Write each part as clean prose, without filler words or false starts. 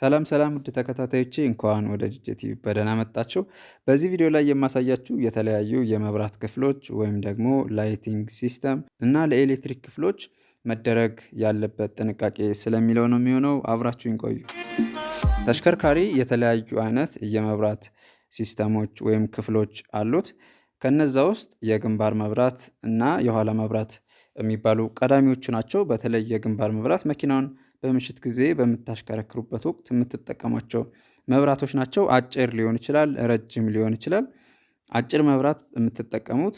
ሰላም ሰላም ውድ ተከታታዮቼ እንኳን ወደ ጂጄቲቪ በደህና መጣችሁ። በዚህ ቪዲዮ ላይ የማሳያችሁ የተለያዩ የመብራት ክፍሎች ወይም ደግሞ ላይቲንግ ሲስተም እና ለኤሌክትሪክ ክፍሎች መደረግ ያለበት ጥንቃቄ ስለሚለው ነው የሚሆነው። አብራችሁኝ ቆዩ። ተሽከርካሪ የተለያዩ አይነት የመብራት ሲስተሞች ወይም ክፍሎች አሉት። ከነዛ ውስጥ የግንባር መብራት እና የኋላ መብራት የሚባሉ ቀዳሚዎቹ ናቸው። በተለይ የግንባር መብራት መኪናውን በምሽት ጊዜ በምታሽከረክሩበት ወቅት የምትጠቀሟቸው መብራቶች ናቸው። አጭር ሊሆን ይችላል፣ ረጅም ሊሆን ይችላል። አጭር መብራት የምትጠቀሙት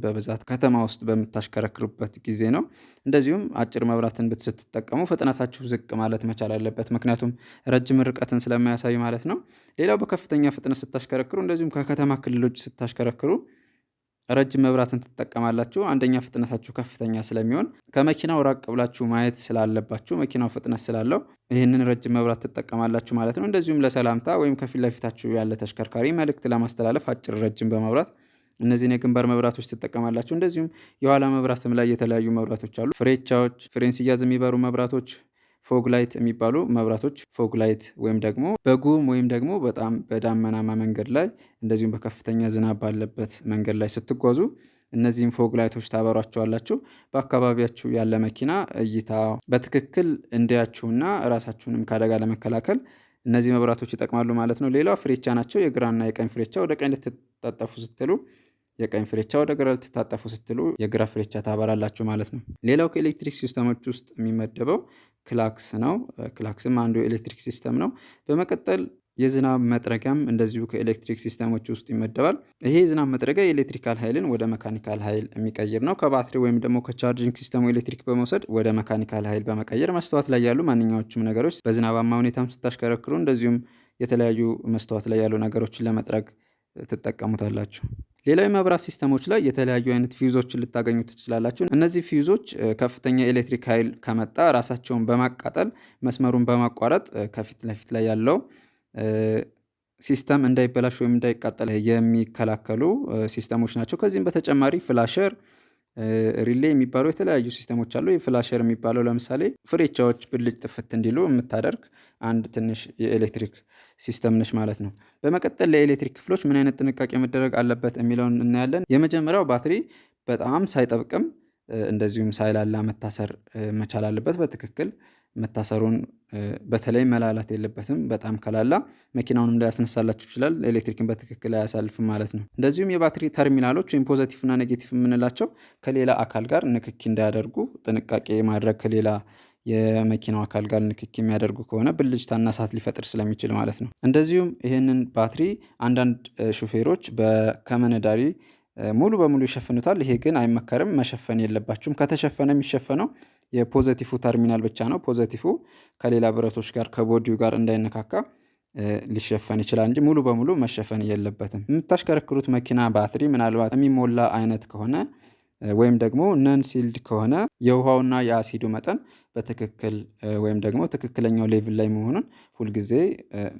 በብዛት ከተማ ውስጥ በምታሽከረክሩበት ጊዜ ነው። እንደዚሁም አጭር መብራትን ስትጠቀሙ ፍጥነታችሁ ዝቅ ማለት መቻል አለበት፣ ምክንያቱም ረጅም ርቀትን ስለማያሳይ ማለት ነው። ሌላው በከፍተኛ ፍጥነት ስታሽከረክሩ እንደዚሁም ከከተማ ክልሎች ስታሽከረክሩ ረጅም መብራትን ትጠቀማላችሁ። አንደኛ ፍጥነታችሁ ከፍተኛ ስለሚሆን ከመኪናው ራቅ ብላችሁ ማየት ስላለባችሁ መኪናው ፍጥነት ስላለው ይህንን ረጅም መብራት ትጠቀማላችሁ ማለት ነው። እንደዚሁም ለሰላምታ ወይም ከፊት ለፊታችሁ ያለ ተሽከርካሪ መልእክት ለማስተላለፍ አጭር ረጅም በማብራት እነዚህን የግንባር መብራቶች ትጠቀማላችሁ። እንደዚሁም የኋላ መብራትም ላይ የተለያዩ መብራቶች አሉ። ፍሬቻዎች፣ ፍሬን ሲያዝ የሚበሩ መብራቶች፣ ፎግ ላይት የሚባሉ መብራቶች፣ ፎግ ላይት ወይም ደግሞ በጉም ወይም ደግሞ በጣም በዳመናማ መንገድ ላይ እንደዚሁም በከፍተኛ ዝናብ ባለበት መንገድ ላይ ስትጓዙ እነዚህም ፎግ ላይቶች ታበሯቸዋላችሁ። በአካባቢያችሁ ያለ መኪና እይታ በትክክል እንዲያችሁና ራሳችሁንም ከአደጋ ለመከላከል እነዚህ መብራቶች ይጠቅማሉ ማለት ነው። ሌላው ፍሬቻ ናቸው። የግራና የቀኝ ፍሬቻ ወደ ቀኝ ልትታጠፉ ስትሉ የቀኝ ፍሬቻ ወደ ግራ ልትታጠፉ ስትሉ የግራ ፍሬቻ ታበራላችሁ ማለት ነው። ሌላው ከኤሌክትሪክ ሲስተሞች ውስጥ የሚመደበው ክላክስ ነው። ክላክስም አንዱ የኤሌክትሪክ ሲስተም ነው። በመቀጠል የዝናብ መጥረጊያም እንደዚሁ ከኤሌክትሪክ ሲስተሞች ውስጥ ይመደባል። ይሄ የዝናብ መጥረጊያ የኤሌክትሪካል ኃይልን ወደ መካኒካል ኃይል የሚቀይር ነው። ከባትሪ ወይም ደግሞ ከቻርጂንግ ሲስተሙ ኤሌክትሪክ በመውሰድ ወደ መካኒካል ኃይል በመቀየር መስታወት ላይ ያሉ ማንኛዎቹም ነገሮች በዝናባማ ሁኔታም ስታሽከረክሩ እንደዚሁም የተለያዩ መስታወት ላይ ያሉ ነገሮችን ለመጥረግ ትጠቀሙታላችሁ። ሌላው የመብራት ሲስተሞች ላይ የተለያዩ አይነት ፊውዞችን ልታገኙ ትችላላችሁ። እነዚህ ፊውዞች ከፍተኛ ኤሌክትሪክ ኃይል ከመጣ ራሳቸውን በማቃጠል መስመሩን በማቋረጥ ከፊት ለፊት ላይ ያለው ሲስተም እንዳይበላሽ ወይም እንዳይቃጠል የሚከላከሉ ሲስተሞች ናቸው። ከዚህም በተጨማሪ ፍላሸር፣ ሪሌ የሚባሉ የተለያዩ ሲስተሞች አሉ። የፍላሸር የሚባለው ለምሳሌ ፍሬቻዎች ብልጭ ጥፍት እንዲሉ የምታደርግ አንድ ትንሽ የኤሌክትሪክ ሲስተም ነች ማለት ነው። በመቀጠል ለኤሌክትሪክ ክፍሎች ምን አይነት ጥንቃቄ መደረግ አለበት የሚለውን እናያለን። የመጀመሪያው ባትሪ በጣም ሳይጠብቅም እንደዚሁም ሳይላላ መታሰር መቻል አለበት። በትክክል መታሰሩን በተለይ መላላት የለበትም። በጣም ከላላ መኪናውንም ሊያስነሳላችሁ ይችላል፣ ኤሌክትሪክን በትክክል አያሳልፍም ማለት ነው። እንደዚሁም የባትሪ ተርሚናሎች ወይም ፖዘቲቭ እና ኔጌቲቭ የምንላቸው ከሌላ አካል ጋር ንክኪ እንዳያደርጉ ጥንቃቄ ማድረግ፣ ከሌላ የመኪናው አካል ጋር ንክኪ የሚያደርጉ ከሆነ ብልጭታና እሳት ሊፈጥር ስለሚችል ማለት ነው። እንደዚሁም ይህንን ባትሪ አንዳንድ ሹፌሮች ከመነዳሪ ሙሉ በሙሉ ይሸፍኑታል። ይሄ ግን አይመከርም፣ መሸፈን የለባችሁም። ከተሸፈነ የሚሸፈነው የፖዘቲቭ ተርሚናል ብቻ ነው። ፖዘቲቭ ከሌላ ብረቶች ጋር ከቦዲው ጋር እንዳይነካካ ሊሸፈን ይችላል እንጂ ሙሉ በሙሉ መሸፈን የለበትም። የምታሽከረክሩት መኪና ባትሪ ምናልባት የሚሞላ አይነት ከሆነ ወይም ደግሞ ነን ሲልድ ከሆነ የውሃውና የአሲዱ መጠን በትክክል ወይም ደግሞ ትክክለኛው ሌቭል ላይ መሆኑን ሁልጊዜ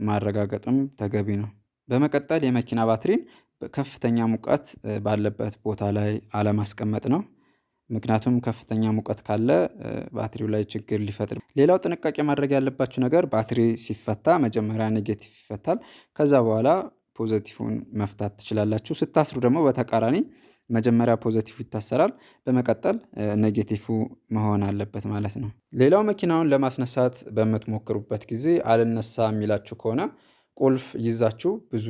ማረጋገጥም ተገቢ ነው። በመቀጠል የመኪና ባትሪን ከፍተኛ ሙቀት ባለበት ቦታ ላይ አለማስቀመጥ ነው። ምክንያቱም ከፍተኛ ሙቀት ካለ ባትሪው ላይ ችግር ሊፈጥር። ሌላው ጥንቃቄ ማድረግ ያለባችሁ ነገር ባትሪ ሲፈታ መጀመሪያ ኔጌቲቭ ይፈታል። ከዛ በኋላ ፖዘቲቭን መፍታት ትችላላችሁ። ስታስሩ ደግሞ በተቃራኒ መጀመሪያ ፖዘቲቭ ይታሰራል፣ በመቀጠል ኔጌቲቭ መሆን አለበት ማለት ነው። ሌላው መኪናውን ለማስነሳት በምትሞክሩበት ጊዜ አልነሳ የሚላችሁ ከሆነ ቁልፍ ይዛችሁ ብዙ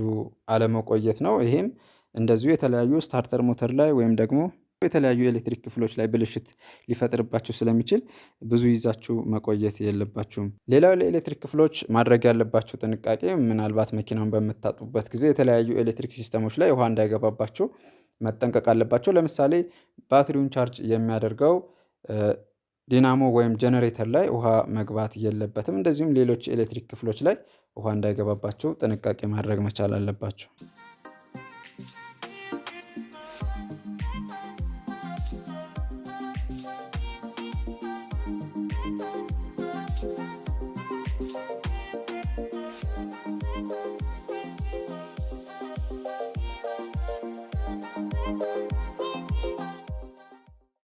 አለመቆየት ነው። ይሄም እንደዚሁ የተለያዩ ስታርተር ሞተር ላይ ወይም ደግሞ የተለያዩ ኤሌክትሪክ ክፍሎች ላይ ብልሽት ሊፈጥርባችሁ ስለሚችል ብዙ ይዛችሁ መቆየት የለባችሁም። ሌላው ለኤሌክትሪክ ክፍሎች ማድረግ ያለባችሁ ጥንቃቄ ምናልባት መኪናውን በምታጡበት ጊዜ የተለያዩ ኤሌክትሪክ ሲስተሞች ላይ ውሃ እንዳይገባባችሁ መጠንቀቅ አለባቸው። ለምሳሌ ባትሪውን ቻርጅ የሚያደርገው ዲናሞ ወይም ጀነሬተር ላይ ውሃ መግባት የለበትም። እንደዚሁም ሌሎች ኤሌክትሪክ ክፍሎች ላይ ውሃ እንዳይገባባቸው ጥንቃቄ ማድረግ መቻል አለባቸው።